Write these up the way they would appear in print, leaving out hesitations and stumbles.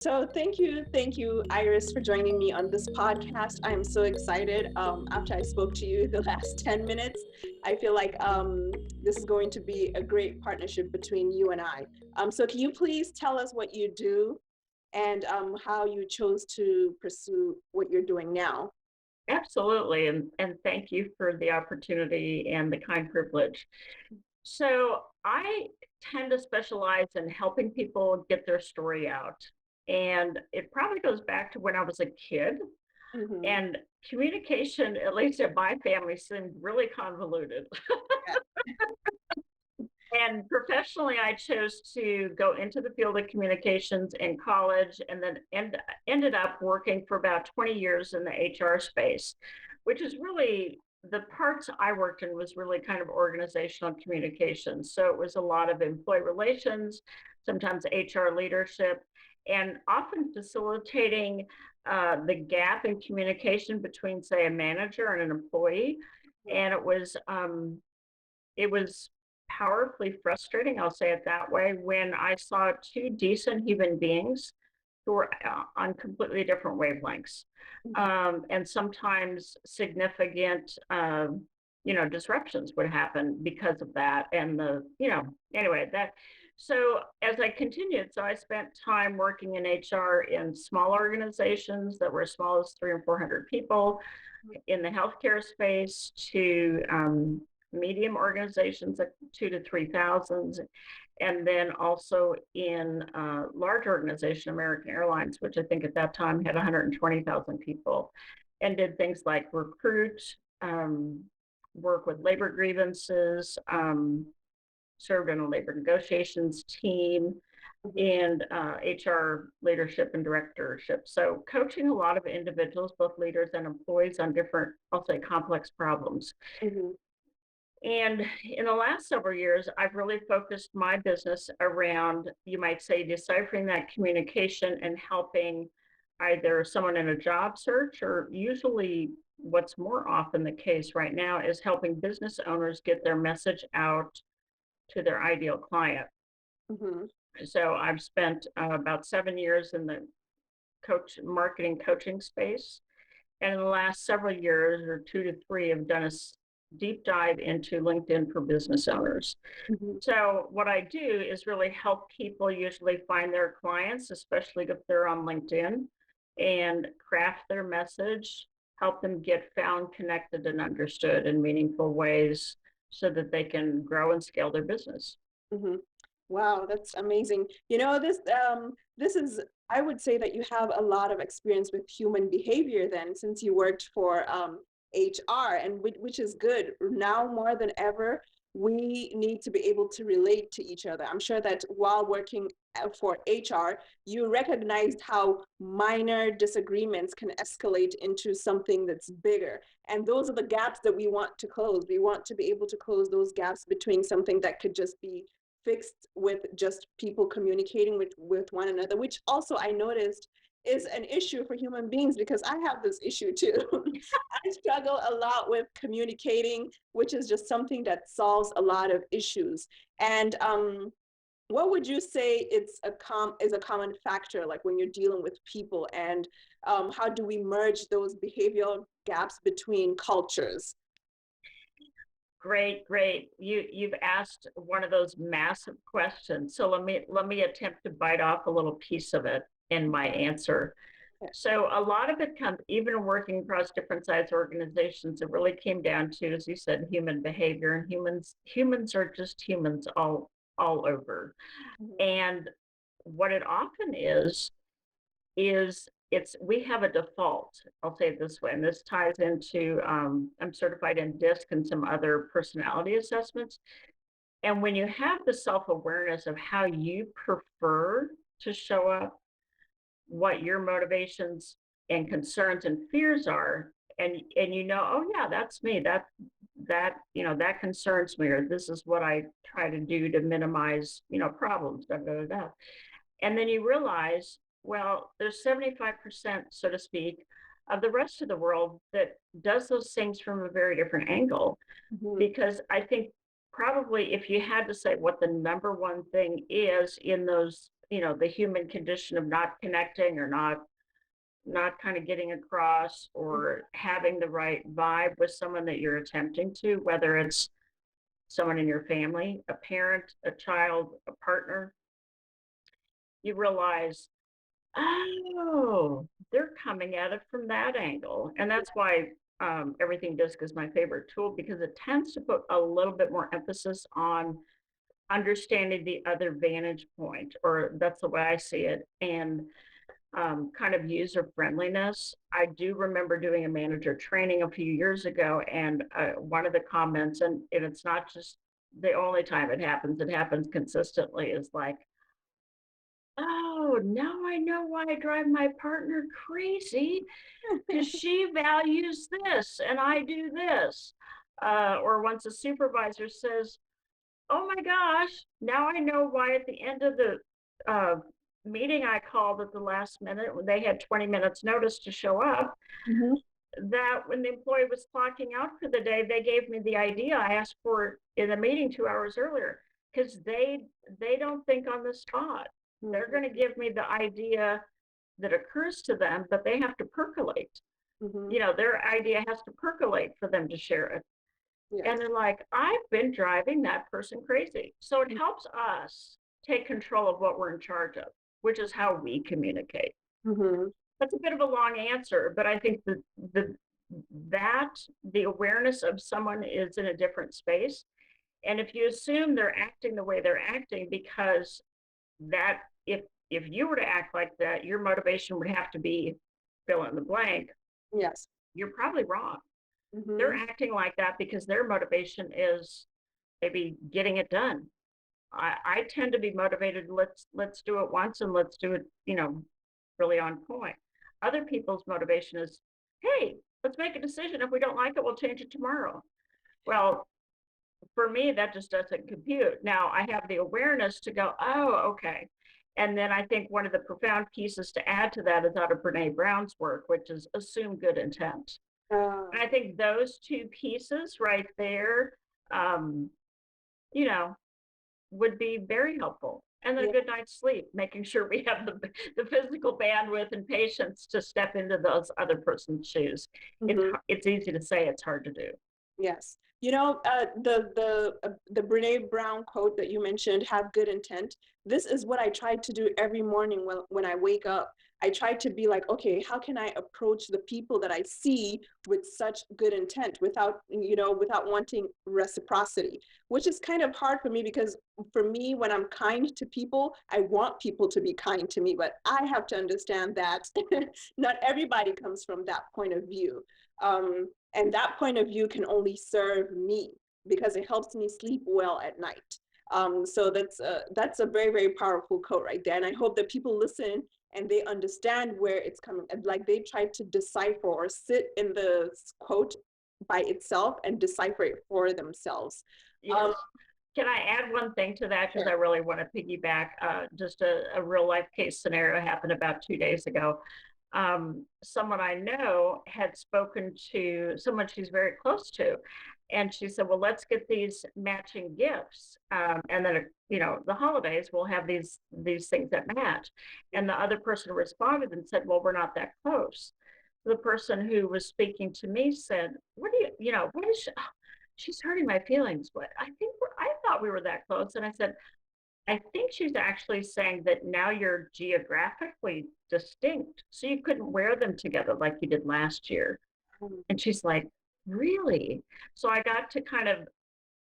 So thank you, Iris, for joining me on this podcast. I'm so excited. After I spoke to you the last 10 minutes, I feel like this is going to be a great partnership between you and I. So can you please tell us what you do and how you chose to pursue what you're doing now? Absolutely, and thank you for the opportunity and the kind privilege. So I tend to specialize in helping people get their story out. And it probably goes back to when I was a kid. Hmm. And communication, at least in my family, seemed really convoluted. Yeah. And professionally, I chose to go into the field of communications in college and then ended up working for about 20 years in the HR space, which is really the parts I worked in was really kind of organizational communications. So it was a lot of employee relations, sometimes HR leadership, and often facilitating the gap in communication between, say, a manager and an employee. And it was powerfully frustrating, I'll say it that way, when I saw two decent human beings who were on completely different wavelengths, Mhm. and sometimes significant, disruptions would happen because of that. And anyway, that. So as I continued, so I spent time working in HR in small organizations that were as small as 300 or 400 people, in the healthcare space to medium organizations at 2 to 3 thousand, and then also in large organization, American Airlines, which I think at that time had 120,000 people, and did things like recruit, um, work with labor grievances, served on a labor negotiations team, Mhm. and HR leadership and directorship. So coaching a lot of individuals, both leaders and employees, on different, I'll say, complex problems. Mhm. And in the last several years, I've really focused my business around, you might say, deciphering that communication and helping either someone in a job search, or usually what's more often the case right now is helping business owners get their message out to their ideal client. Mhm. So I've spent about 7 years in the marketing coaching space. And in the last several years, or 2 to 3, have done a deep dive into LinkedIn for business owners. Mhm. So what I do is really help people usually find their clients, especially if they're on LinkedIn, and craft their message, help them get found, connected, and understood in meaningful ways so that they can grow and scale their business. Mhm. Wow, that's amazing. This is, I would say that you have a lot of experience with human behavior then, since you worked for HR, and which is good. Now more than ever, we need to be able to relate to each other. I'm sure that while working for HR, you recognized how minor disagreements can escalate into something that's bigger. And those are the gaps that we want to close. We want to be able to close those gaps between something that could just be fixed with just people communicating with one another, which also I noticed is an issue for human beings because I have this issue too. I struggle a lot with communicating, which is just something that solves a lot of issues. And what would you say is a common factor, like when you're dealing with people, and how do we merge those behavioral gaps between cultures? Great, great. You've asked one of those massive questions. So let me attempt to bite off a little piece of it in my answer. Yeah. So a lot of it comes, even working across different size organizations, it really came down to, as you said, human behavior, and humans are just humans all over. Mhm. And what it often is it's we have a default. I'll say it this way, and this ties into, I'm certified in DISC and some other personality assessments. And when you have the self-awareness of how you prefer to show up, what your motivations and concerns and fears are, and oh yeah, that's me, that concerns me, or this is what I try to do to minimize problems, da, da, da, da. And then you realize, well, there's 75%, so to speak, of the rest of the world that does those things from a very different angle. Mhm. Because I think probably if you had to say what the number one thing is in those the human condition of not connecting or not kind of getting across or having the right vibe with someone that you're attempting to, whether it's someone in your family, a parent, a child, a partner, you realize, oh, they're coming at it from that angle. And that's why everything disc is my favorite tool because it tends to put a little bit more emphasis on understanding the other vantage point, or that's the way I see it. And kind of user friendliness. I do remember doing a manager training a few years ago, and one of the comments, and it's not just the only time it happens consistently, is like, oh, now I know why I drive my partner crazy because she values this and I do this. Or once a supervisor says, oh my gosh, now I know why at the end of the uh, meeting I called at the last minute when they had 20 minutes notice to show up, Mhm. that when the employee was clocking out for the day, they gave me the idea I asked for in the meeting 2 hours earlier because they don't think on the spot. They're going to Mhm. give me the idea that occurs to them, but they have to percolate. Mhm. Their idea has to percolate for them to share it. And Yes. they're like, I've been driving that person crazy. So it Mm. helps us take control of what we're in charge of, which is how we communicate. Mhm. That's a bit of a long answer, but I think the that the awareness of someone is in a different space. And if you assume they're acting the way they're acting because that if you were to act like that, your motivation would have to be fill in the blank, Yes. you're probably wrong. They're Mhm. acting like that because their motivation is maybe getting it done. I tend to be motivated. Let's do it once and let's do it, really on point. Other people's motivation is, hey, let's make a decision. If we don't like it, we'll change it tomorrow. Well, for me, that just doesn't compute. Now I have the awareness to go, oh, okay. And then I think one of the profound pieces to add to that is out of Brene Brown's work, which is assume good intent. Uh, And I think those two pieces right there, um, you know, would be very helpful. And then a yeah. good night's sleep, making sure we have the physical bandwidth and patience to step into those other person's shoes. Mhm. It's easy to say, it's hard to do. Yes. The Brene Brown quote that you mentioned, "Have good intent." This is what I try to do every morning when I wake up. I try to be like, okay, how can I approach the people that I see with such good intent without, without wanting reciprocity, which is kind of hard for me because for me, when I'm kind to people, I want people to be kind to me, but I have to understand that not everybody comes from that point of view. And that point of view can only serve me because it helps me sleep well at night. So that's a very, very powerful quote right there. And I hope that people listen and they understand where it's coming. And like they try to decipher or sit in the quote by itself and decipher it for themselves. Um, Yes. Can I add one thing to that? Because sure. I really want to piggyback. Just a real life case scenario happened about 2 days ago. Someone I know had spoken to someone she's very close to, and she said, "Well, let's get these matching gifts, and then the holidays we'll have these things that match." And the other person responded and said, "Well, we're not that close." The person who was speaking to me said, "What do what is she's hurting my feelings. But I thought we were that close." And I said, I think she's actually saying that now you're geographically distinct. So you couldn't wear them together like you did last year. And she's like, really? So I got to kind of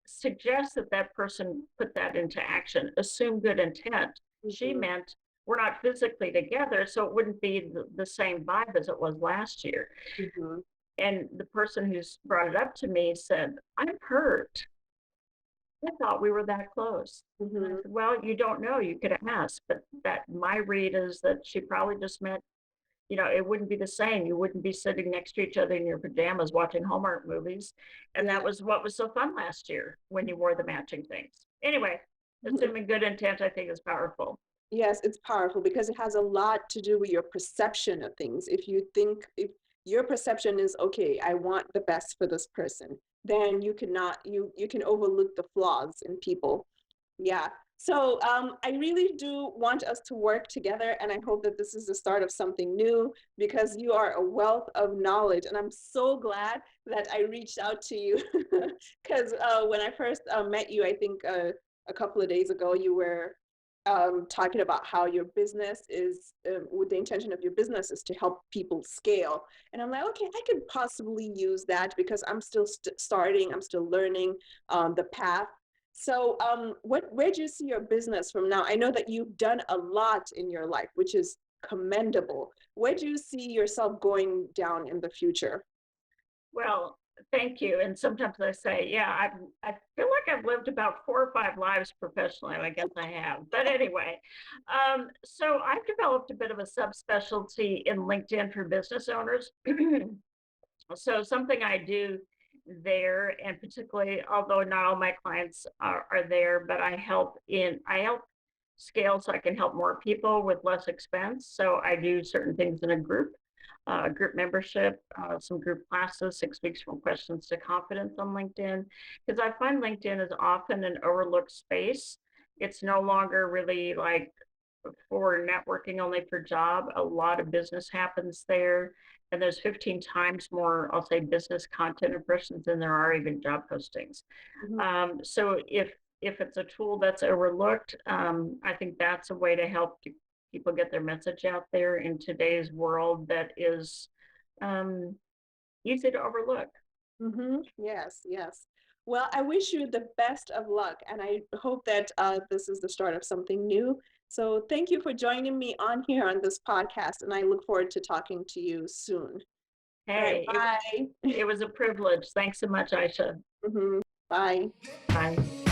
suggest that that person put that into action, assume good intent. She Mhm. meant we're not physically together, so it wouldn't be the same vibe as it was last year. Mhm. And the person who's brought it up to me said, I'm hurt. I thought we were that close. And I Mhm. said, well, you don't know. You could ask. But that my read is that she probably just meant, it wouldn't be the same. You wouldn't be sitting next to each other in your pajamas watching Hallmark movies. And that Yeah. was what was so fun last year when you wore the matching things. Anyway, assuming good intent, I think is powerful. Yes, it's powerful because it has a lot to do with your perception of things. If your perception is okay, I want the best for this person, then you can overlook the flaws in people. Yeah. So I really do want us to work together, and I hope that this is the start of something new because you are a wealth of knowledge, and I'm so glad that I reached out to you because when I first met you, I think a couple of days ago, you were talking about how your business is, with the intention of your business is to help people scale, and I'm like, okay, I could possibly use that because I'm still starting, I'm still learning the path. So, where do you see your business from now? I know that you've done a lot in your life, which is commendable. Where do you see yourself going down in the future? Well, thank you. And sometimes I say, yeah, I feel like I've lived about 4 or 5 lives professionally. And I guess I have. But anyway, so I've developed a bit of a subspecialty in LinkedIn for business owners. So something I do there, and particularly, although not all my clients are there, but I help scale so I can help more people with less expense. So I do certain things in a group membership, some group classes, 6 weeks from questions to confidence on LinkedIn, because I find LinkedIn is often an overlooked space. It's no longer really like for networking, only for job. A lot of business happens there, and there's 15 times more, I'll say, business content impressions than there are even job postings. Mhm. So if it's a tool that's overlooked, I think that's a way to help people get their message out there in today's world that is um, easy to overlook. Yes, yes. Well, I wish you the best of luck, and I hope that this is the start of something new. So, thank you for joining me on here on this podcast, and I look forward to talking to you soon. All right, Hey, bye. it was a privilege. Thanks so much, Aisha. Mhm. Bye. Bye.